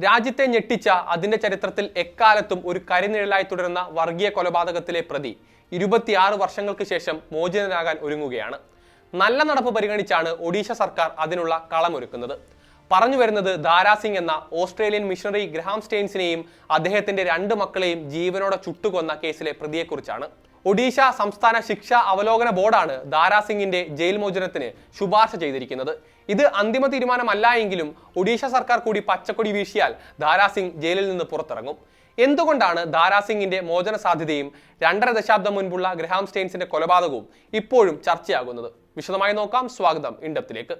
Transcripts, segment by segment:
രാജ്യത്തെ ഞെട്ടിച്ച അതിന്റെ ചരിത്രത്തിൽ എക്കാലത്തും ഒരു കരിനിഴലായി തുടരുന്ന വർഗീയ കൊലപാതകത്തിലെ പ്രതി 26 വർഷങ്ങൾക്ക് ശേഷം മോചിതനാകാൻ ഒരുങ്ങുകയാണ്. നല്ല നടപ്പ് പരിഗണിച്ചാണ് ഒഡീഷ സർക്കാർ അതിനുള്ള കളമൊരുക്കുന്നത്. പറഞ്ഞു വരുന്നത് ദാരാ സിംഗ് എന്ന ഓസ്ട്രേലിയൻ മിഷണറി ഗ്രഹാം സ്റ്റെയിൻസിനെയും അദ്ദേഹത്തിന്റെ 2 മക്കളെയും ജീവനോടെ ചുട്ടുകൊന്ന കേസിലെ പ്രതിയെക്കുറിച്ചാണ്. ഒഡീഷ സംസ്ഥാന ശിക്ഷാ അവലോകന ബോർഡാണ് ദാരാ സിംഗിന്റെ ജയിൽ മോചനത്തിന് ശുപാർശ ചെയ്തിരിക്കുന്നത്. ഇത് അന്തിമ തീരുമാനമല്ല എങ്കിലും ഒഡീഷ സർക്കാർ കൂടി പച്ചക്കൊടി വീശിയാൽ ദാരാ സിംഗ് ജയിലിൽ നിന്ന് പുറത്തിറങ്ങും. എന്തുകൊണ്ടാണ് ദാരാ സിംഗിന്റെ മോചന സാധ്യതയും 2.5 ദശാബ്ദം മുൻപുള്ള ഗ്രഹാം സ്റ്റെയിൻസിന്റെ കൊലപാതകവും ഇപ്പോഴും ചർച്ചയാകുന്നത്? വിശദമായി നോക്കാം. സ്വാഗതം ഇൻഡെപ്തിലേക്ക്.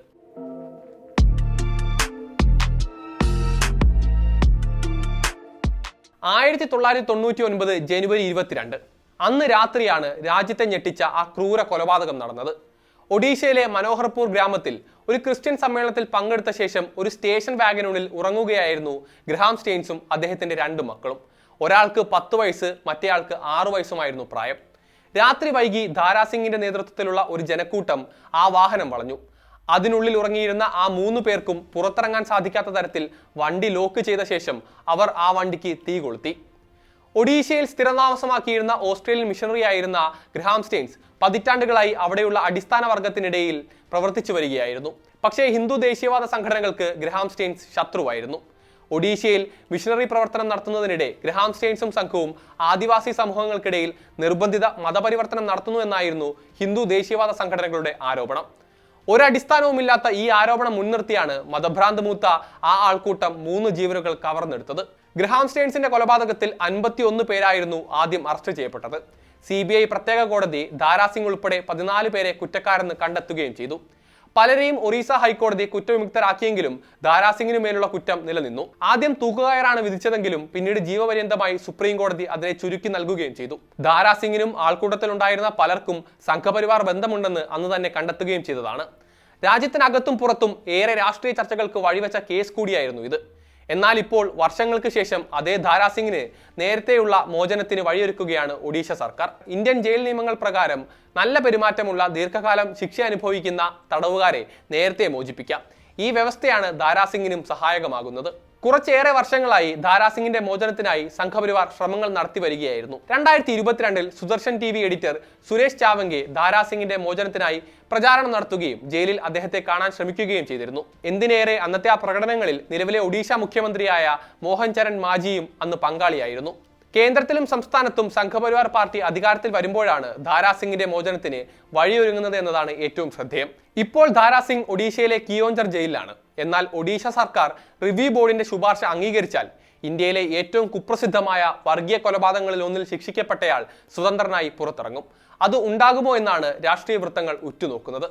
1999 ജനുവരി 22 അന്ന് രാത്രിയാണ് രാജ്യത്തെ ഞെട്ടിച്ച ആ ക്രൂര കൊലപാതകം നടന്നത്. ഒഡീഷയിലെ മനോഹർപൂർ ഗ്രാമത്തിൽ ഒരു ക്രിസ്ത്യൻ സമ്മേളനത്തിൽ പങ്കെടുത്ത ശേഷം ഒരു സ്റ്റേഷൻ വാഗനുള്ളിൽ ഉറങ്ങുകയായിരുന്നു ഗ്രഹാം സ്റ്റെയിൻസും അദ്ദേഹത്തിന്റെ 2 മക്കളും. ഒരാൾക്ക് 10 വയസ്സ്, മറ്റേയാൾക്ക് 6 വയസ്സുമായിരുന്നു പ്രായം. രാത്രി വൈകി ദാരാ സിംഗിന്റെ നേതൃത്വത്തിലുള്ള ഒരു ജനക്കൂട്ടം ആ വാഹനം വളഞ്ഞു. അതിനുള്ളിൽ ഉറങ്ങിയിരുന്ന ആ 3 പേർക്കും പുറത്തിറങ്ങാൻ സാധിക്കാത്ത തരത്തിൽ വണ്ടി ലോക്ക് ചെയ്ത ശേഷം അവർ ആ വണ്ടിക്ക് തീ കൊളുത്തി. ഒഡീഷയിൽ സ്ഥിരതാമസമാക്കിയിരുന്ന ഓസ്ട്രേലിയൻ മിഷണറി ആയിരുന്ന ഗ്രഹാം സ്റ്റെയിൻസ് പതിറ്റാണ്ടുകളായി അവിടെയുള്ള അടിസ്ഥാന വർഗത്തിനിടയിൽ പ്രവർത്തിച്ചു വരികയായിരുന്നു. പക്ഷേ ഹിന്ദു ദേശീയവാദ സംഘടനകൾക്ക് ഗ്രഹാം സ്റ്റെയിൻസ് ശത്രുവായിരുന്നു. ഒഡീഷയിൽ മിഷണറി പ്രവർത്തനം നടത്തുന്നതിനിടെ ഗ്രഹാം സ്റ്റെയിൻസും സംഘവും ആദിവാസി സമൂഹങ്ങൾക്കിടയിൽ നിർബന്ധിത മതപരിവർത്തനം നടത്തുന്നു എന്നായിരുന്നു ഹിന്ദു ദേശീയവാദ സംഘടനകളുടെ ആരോപണം. ഒരടിസ്ഥാനവുമില്ലാത്ത ഈ ആരോപണം മുൻനിർത്തിയാണ് മതഭ്രാന്ത് മൂത്ത ആ ആൾക്കൂട്ടം 3 ജീവനുകൾ കവർന്നെടുത്തത്. ഗ്രഹാം സ്റ്റെയിൻസിന്റെ കൊലപാതകത്തിൽ 51 പേരായിരുന്നു ആദ്യം അറസ്റ്റ് ചെയ്യപ്പെട്ടത്. CBI പ്രത്യേക കോടതി ദാരാ സിംഗ് ഉൾപ്പെടെ 14 പേരെ കുറ്റക്കാരെന്ന് കണ്ടെത്തുകയും ചെയ്തു. പലരെയും ഒറീസ ഹൈക്കോടതി കുറ്റവിമുക്തരാക്കിയെങ്കിലും ദാരാ സിംഗിനു മേലുള്ള കുറ്റം നിലനിന്നു. ആദ്യം തൂക്കുകയറാണ് വിധിച്ചതെങ്കിലും പിന്നീട് ജീവപര്യന്തമായി സുപ്രീം കോടതി അതിനെ ചുരുക്കി നൽകുകയും ചെയ്തു. ദാരാ സിംഗിനും ആൾക്കൂട്ടത്തിലുണ്ടായിരുന്ന പലർക്കും സംഘപരിവാർ ബന്ധമുണ്ടെന്ന് അന്ന് തന്നെ കണ്ടെത്തുകയും ചെയ്തതാണ്. രാജ്യത്തിനകത്തും പുറത്തും ഏറെ രാഷ്ട്രീയ ചർച്ചകൾക്ക് വഴിവെച്ച കേസ് കൂടിയായിരുന്നു ഇത്. എന്നാൽ ഇപ്പോൾ വർഷങ്ങൾക്ക് ശേഷം അതേ ദാരാ സിംഗിന് നേരത്തെയുള്ള മോചനത്തിന് വഴിയൊരുക്കുകയാണ് ഒഡീഷ സർക്കാർ. ഇന്ത്യൻ ജയിൽ നിയമങ്ങൾ പ്രകാരം നല്ല പെരുമാറ്റമുള്ള ദീർഘകാലം ശിക്ഷ അനുഭവിക്കുന്ന തടവുകാരെ നേരത്തെ മോചിപ്പിക്കാം. ഈ വ്യവസ്ഥയാണ് ദാരാ സിംഗിനും സഹായകമാകുന്നത്. കുറച്ചേറെ വർഷങ്ങളായി ദാരാ സിംഗിന്റെ മോചനത്തിനായി സംഘപരിവാർ ശ്രമങ്ങൾ നടത്തി വരികയായിരുന്നു. 2022 സുദർശൻ TV എഡിറ്റർ സുരേഷ് ചാവങ്കെ ദാരാ സിംഗിന്റെ മോചനത്തിനായി പ്രചാരണം നടത്തുകയും ജയിലിൽ അദ്ദേഹത്തെ കാണാൻ ശ്രമിക്കുകയും ചെയ്തിരുന്നു. എന്തിനേറെ അന്നത്തെ ആ പ്രകടനങ്ങളിൽ നിലവിലെ ഒഡീഷ മുഖ്യമന്ത്രിയായ മോഹൻ ചരൺ മാജിയും അന്ന് പങ്കാളിയായിരുന്നു. കേന്ദ്രത്തിലും സംസ്ഥാനത്തും സംഘപരിവാർ പാർട്ടി അധികാരത്തിൽ വരുമ്പോഴാണ് ദാരാ സിംഗിന്റെ മോചനത്തിന് വഴിയൊരുങ്ങുന്നത് എന്നതാണ് ഏറ്റവും ശ്രദ്ധേയം. ഇപ്പോൾ ദാരാ സിംഗ് ഒഡീഷയിലെ കിയോഞ്ചർ ജയിലിലാണ്. എന്നാൽ ഒഡീഷ സർക്കാർ റിവ്യൂ ബോർഡിന്റെ ശുപാർശ അംഗീകരിച്ചാൽ ഇന്ത്യയിലെ ഏറ്റവും കുപ്രസിദ്ധമായ വർഗീയ കൊലപാതകങ്ങളിൽ ഒന്നിൽ ശിക്ഷിക്കപ്പെട്ടയാൾ സ്വതന്ത്രനായി പുറത്തിറങ്ങും. അത് ഉണ്ടാകുമോ എന്നാണ് രാഷ്ട്രീയ വൃത്തങ്ങൾ ഉറ്റുനോക്കുന്നത്.